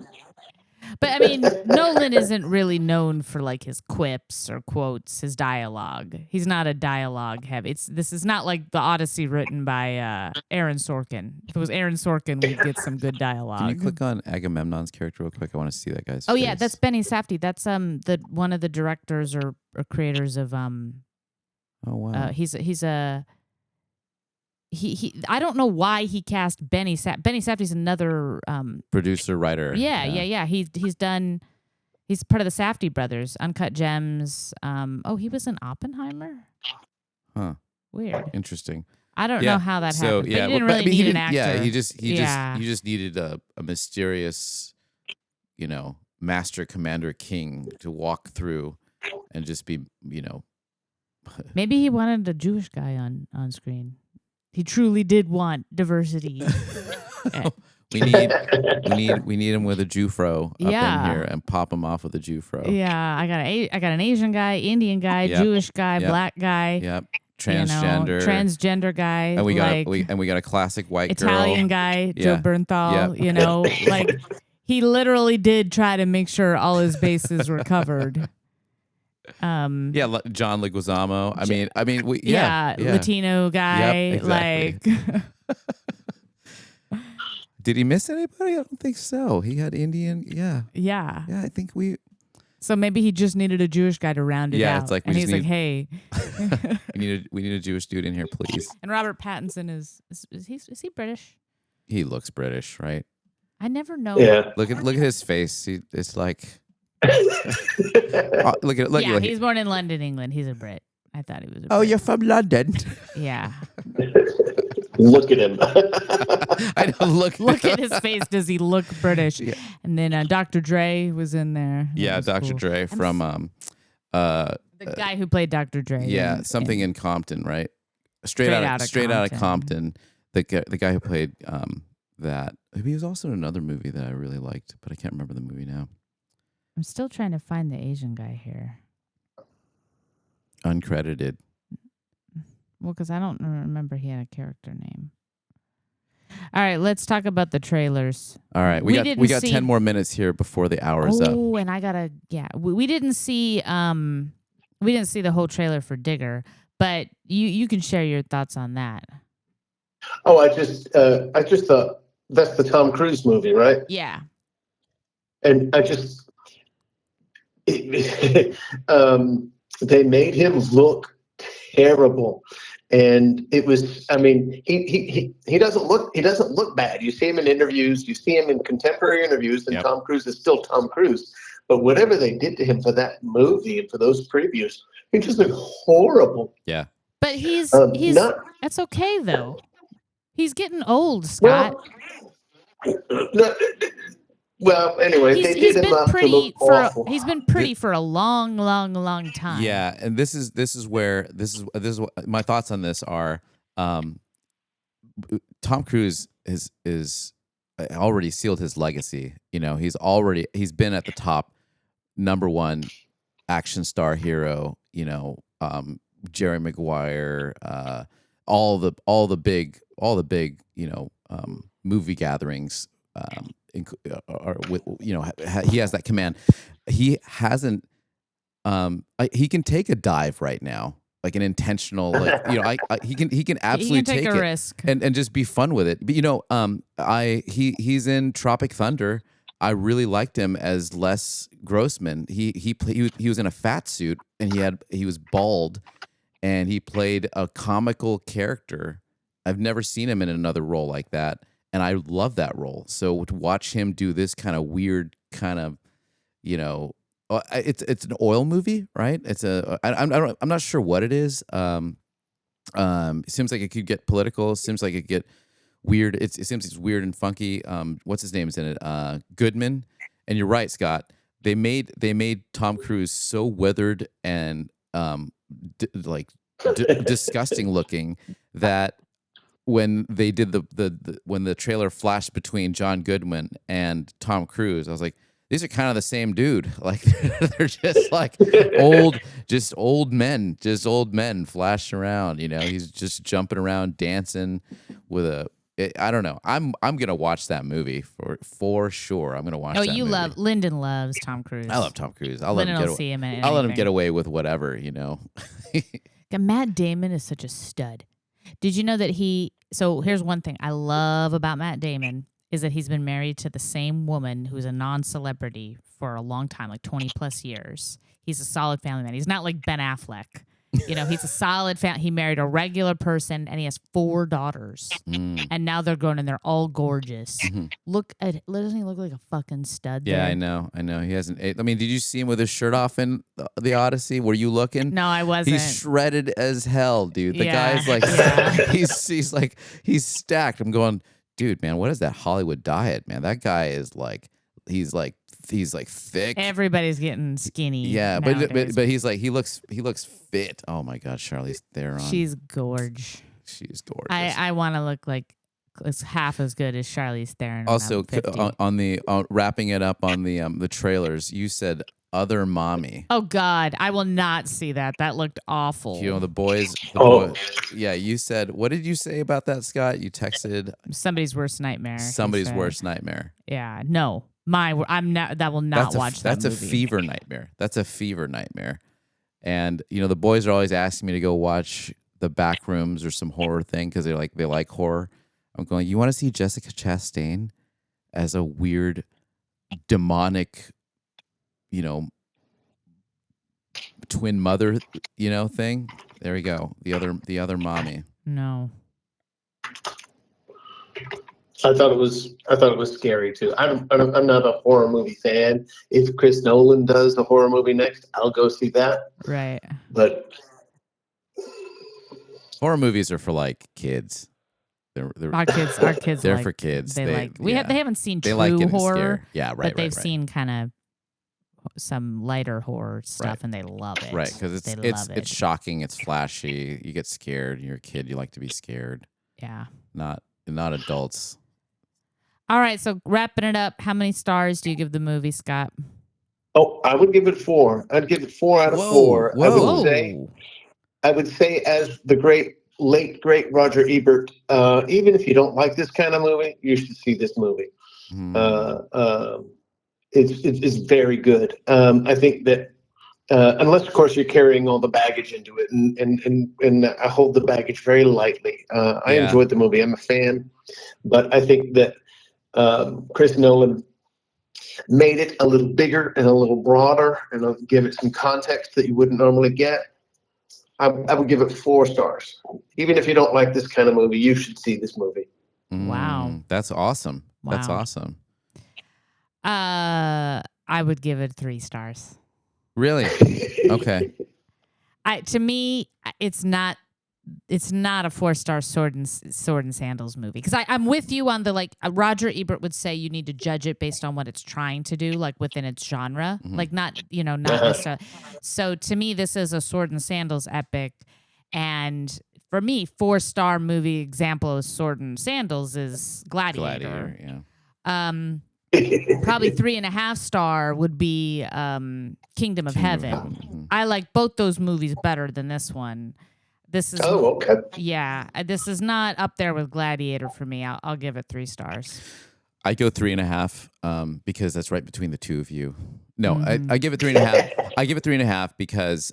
But I mean, Nolan isn't really known for like his quips or quotes, his dialogue. He's not a dialogue heavy. This is not like the Odyssey written by Aaron Sorkin. If it was Aaron Sorkin, we'd get some good dialogue. Can you click on Agamemnon's character real quick? I want to see that guy's face. Yeah, that's Benny Safdie. That's the one of the directors or creators of Oh wow. He I don't know why he cast Benny Safdie. Benny Safdie's another producer, writer. Yeah. He's part of the Safdie brothers, Uncut Gems. He was in Oppenheimer. Huh. Weird. Interesting. I don't know how that happened. But Yeah, he didn't really need an actor. Yeah, you just needed a mysterious, master commander king to walk through and just be, Maybe he wanted a Jewish guy on screen. He truly did want diversity. We need him with a Jewfro up in here and pop him off with a Jewfro. Yeah, I got an Asian guy, Indian guy, Jewish guy, black guy. Yep. Transgender. Transgender guy. And we got a classic white Italian guy, Joe Bernthal. Like he literally did try to make sure all his bases were covered. John Leguizamo. Latino guy. Yep, exactly. Did he miss anybody? I don't think so. He had Indian. Yeah. I think So maybe he just needed a Jewish guy to round it out. Yeah, it's like he's like, hey, we need a Jewish dude in here, please. And Robert Pattinson is he British? He looks British, right? I never know. Yeah. Look at his face. It's like. Look. He's born in London, England. He's a Brit. I thought he was a Brit. Oh, you're from London. Yeah. Look at him. I know. Look at his face. Does he look British? Yeah. And then Dr. Dre was in there. Yeah, Dr. Cool. Dre from the guy who played Dr. Dre. Yeah, something in Compton, right? Straight out of Compton. The guy who played that. He was also in another movie that I really liked, but I can't remember the movie now. I'm still trying to find the Asian guy here. Uncredited. Well, because I don't remember he had a character name. All right, let's talk about the trailers. All right, we got 10 more minutes here before the hour's up. Oh, and I gotta we didn't see the whole trailer for Digger, but you can share your thoughts on that. Oh, I just thought that's the Tom Cruise movie, right? Yeah. And I just they made him look terrible. And it was, I mean, he doesn't look bad. You see him in interviews, you see him in contemporary interviews, and Tom Cruise is still Tom Cruise. But whatever they did to him for that movie and for those previews, he just looked horrible. Yeah. But he's that's okay though. He's getting old, Scott. Well, anyway, they did him up to look awful. He's been pretty for a long, long, long time. Yeah, and this is what my thoughts on this are. Tom Cruise is already sealed his legacy. You know, he's been at the top, number one action star hero. You know, Jerry Maguire, all the big you know movie gatherings. Are with, you know, he has that command. He hasn't. He can take a dive right now, like an intentional, like, you know, he can absolutely take a it risk and just be fun with it. But you know, he's in Tropic Thunder. I really liked him as Les Grossman. He was in a fat suit and he was bald and he played a comical character. I've never seen him in another role like that, and I love that role. So to watch him do this kind of weird, kind of, you know, it's an oil movie, right? I'm not sure what it is. It seems like it could get political. It seems like it could get weird. It seems it's weird and funky. What's his name is in it? Goodman. And you're right, Scott. They made Tom Cruise so withered and disgusting looking that when they did when the trailer flashed between John Goodman and Tom Cruise, I was like, these are kind of the same dude. Like they're just like old men flashing around. You know, he's just jumping around, dancing with I don't know. I'm gonna watch that movie for sure. I'm gonna watch. Oh, that you movie. Lyndon loves Tom Cruise. I love Tom Cruise. I'll Lyndon let him will see him in I'll let him anything. get away with whatever. You know. Matt Damon is such a stud. Did you know that so here's one thing I love about Matt Damon is that he's been married to the same woman who's a non-celebrity for a long time, like 20 plus years. He's a solid family man. He's not like Ben Affleck. You know, he's a solid family. He married a regular person and he has 4 daughters. And now they're grown and they're all gorgeous. Doesn't he look like a fucking stud Yeah, there? I know. He hasn't. I mean, did you see him with his shirt off in the Odyssey? Were you looking? No, I wasn't. He's shredded as hell, dude. The guy's like, he's stacked. I'm going, dude, man, what is that Hollywood diet, man? That guy is like, he's like thick. Everybody's getting skinny. Yeah, nowadays. but he's like, he looks fit. Oh my God, Charlize Theron. She's gorge. She's gorgeous. I want to look like it's half as good as Charlize Theron. Also, on wrapping it up on the trailers, you said other mommy. Oh God, I will not see that. That looked awful. You know the boys. Yeah, you said. What did you say about that, Scott? You texted somebody's worst nightmare. Somebody's worst nightmare. Yeah, no, I'm not. That will not watch that. That's a fever nightmare. That's a fever nightmare. And you know the boys are always asking me to go watch The Backrooms or some horror thing because they like horror. I'm going, you want to see Jessica Chastain as a weird, demonic, you know, twin mother, you know, thing? There we go. The other mommy. No. I thought it was scary too. I'm not a horror movie fan. If Chris Nolan does a horror movie next, I'll go see that. Right. But horror movies are for like kids. Our kids. They're like, for kids. They haven't seen true like horror. Scared. Yeah, right. But they've seen kind of some lighter horror stuff, and they love it. Right, because it's shocking. It's flashy. You get scared. You're a kid. You like to be scared. Yeah. Not adults. All right, so wrapping it up, how many stars do you give the movie, Scott? Oh, I would give it 4. I'd give it 4 out of 4. Whoa. I would say, as the late great Roger Ebert, even if you don't like this kind of movie, you should see this movie. It's very good. I think that unless, of course, you're carrying all the baggage into it, and I hold the baggage very lightly. I enjoyed the movie. I'm a fan, but I think that Chris Nolan made it a little bigger and a little broader, and I'll give it some context that you wouldn't normally get. I would give it 4 stars. Even if you don't like this kind of movie, you should see this movie. Wow. That's awesome. Wow. That's awesome. I would give it 3 stars. Really? Okay. To me, it's not a 4-star sword and sandals movie, because I'm with you on the Roger Ebert would say you need to judge it based on what it's trying to do, like within its genre, like not necessarily. So to me, this is a sword and sandals epic, and for me, 4-star movie example of sword and sandals is Gladiator. Yeah. Probably 3.5 star would be Kingdom of Heaven. I like both those movies better than this one. This is okay. Yeah, this is not up there with Gladiator for me. I'll give it 3 stars. I go 3.5 because that's right between the two of you. No, I give it 3.5. I give it 3.5 because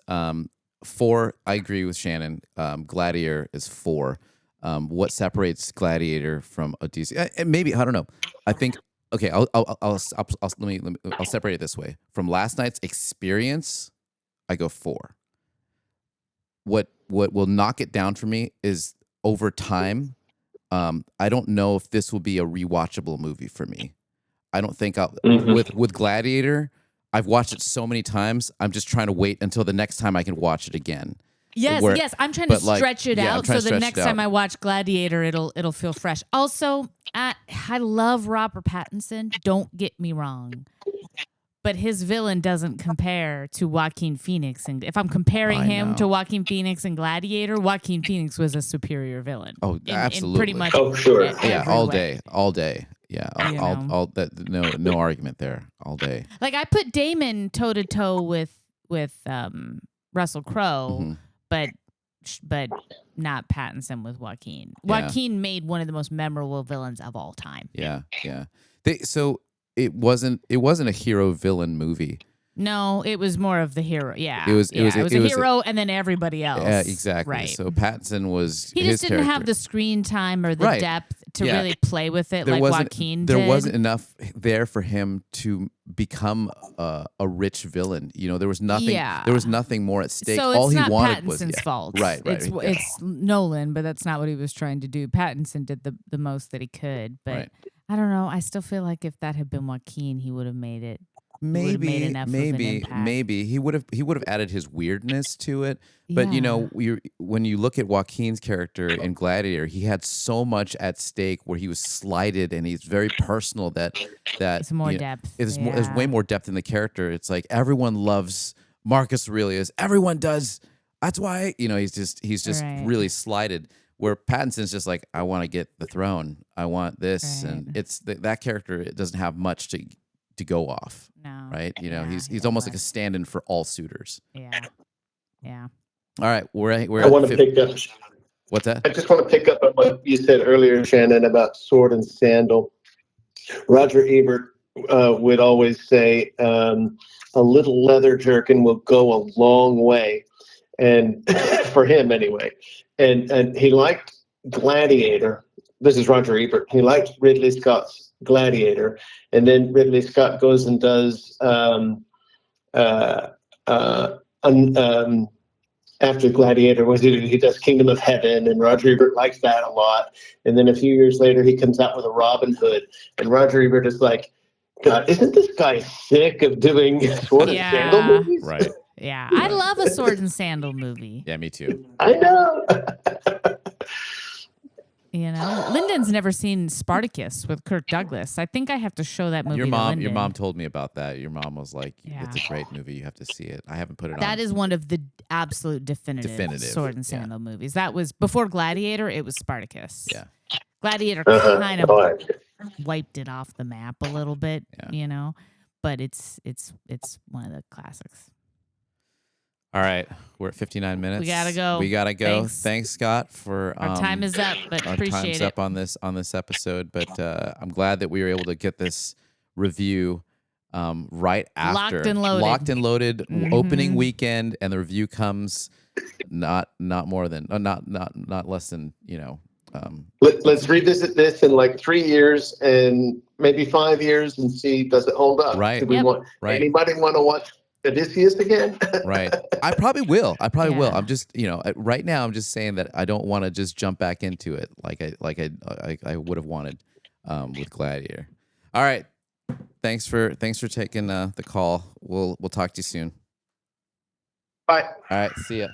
4. I agree with Shannon. Gladiator is 4. What separates Gladiator from Odyssey? Maybe I don't know. I think okay. I'll separate it this way. From last night's experience, I go 4. What will knock it down for me is over time. I don't know if this will be a rewatchable movie for me. I don't think I'll with Gladiator. I've watched it so many times. I'm just trying to wait until the next time I can watch it again. Yes. I'm trying to stretch it out so the next time I watch Gladiator, it'll feel fresh. Also, I love Robert Pattinson. Don't get me wrong, but his villain doesn't compare to Joaquin Phoenix. And if I'm comparing him to Joaquin Phoenix and Gladiator, Joaquin Phoenix was a superior villain. Oh, absolutely. In pretty much. Oh, sure. Yeah, all day. Yeah, all that. No argument there. All day. Like I put Damon toe to toe with Russell Crowe, but not Pattinson with Joaquin. Joaquin made one of the most memorable villains of all time. Yeah. So it wasn't a hero villain movie. No, it was more of the hero. Yeah, it was a hero, and then everybody else. Yeah, exactly. Right. So Pattinson was he just didn't have the screen time or the depth to really play with it like Joaquin did. There wasn't enough there for him to become a rich villain. You know, there was nothing. Yeah. There was nothing more at stake. So all it's he not wanted Pattinson's was fault. Right. It's Nolan, but that's not what he was trying to do. Pattinson did the most that he could, but I don't know. I still feel like if that had been Joaquin, he would have made it. Maybe he would have added his weirdness to it. But you know, when you look at Joaquin's character in Gladiator, he had so much at stake where he was slighted, and he's very personal. That it's more depth. There's way more depth in the character. It's like everyone loves Marcus Aurelius. Everyone does. That's why he's just really slighted. Where Pattinson's just like, I want to get the throne. I want this, and it's that character. It doesn't have much to go off. No. Right? He's almost like a stand-in for all suitors. Yeah. All right, we're I want to pick up. What's that? I just want to pick up on what you said earlier, Shannon, about sword and sandal. Roger Ebert would always say, a little leather jerkin will go a long way, and for him anyway. And he liked Gladiator. This is Roger Ebert. He liked Ridley Scott's Gladiator, and then Ridley Scott goes and does after Gladiator, he does Kingdom of Heaven, and Roger Ebert likes that a lot. And then a few years later, he comes out with a Robin Hood, and Roger Ebert is like, God, isn't this guy sick of doing sword and sandal movies? Right. Yeah, I love a sword and sandal movie. Yeah, me too. I know. Lyndon's never seen Spartacus with Kirk Douglas. I think I have to show that movie. Your mom told me about that. Your mom was like, "It's a great movie. You have to see it." I haven't put it on. That is one of the absolute definitive sword and sandal movies. That was before Gladiator. It was Spartacus. Yeah, Gladiator kind of wiped it off the map a little bit, but it's one of the classics. All right, we're at 59 minutes. We gotta go. Thanks Scott, for our time is up, but our appreciate time's it. up on this episode. But I'm glad that we were able to get this review right after locked and loaded opening weekend, and the review comes not less than Let's revisit this in like 3 years and maybe 5 years and see, does it hold up? Right. Do we want anybody want to watch Odysseus again? Right. I probably will. I'm just, right now I'm just saying that I don't want to just jump back into it like I would have wanted with Gladiator. All right. Thanks for taking the call. We'll talk to you soon. Bye. All right. See ya.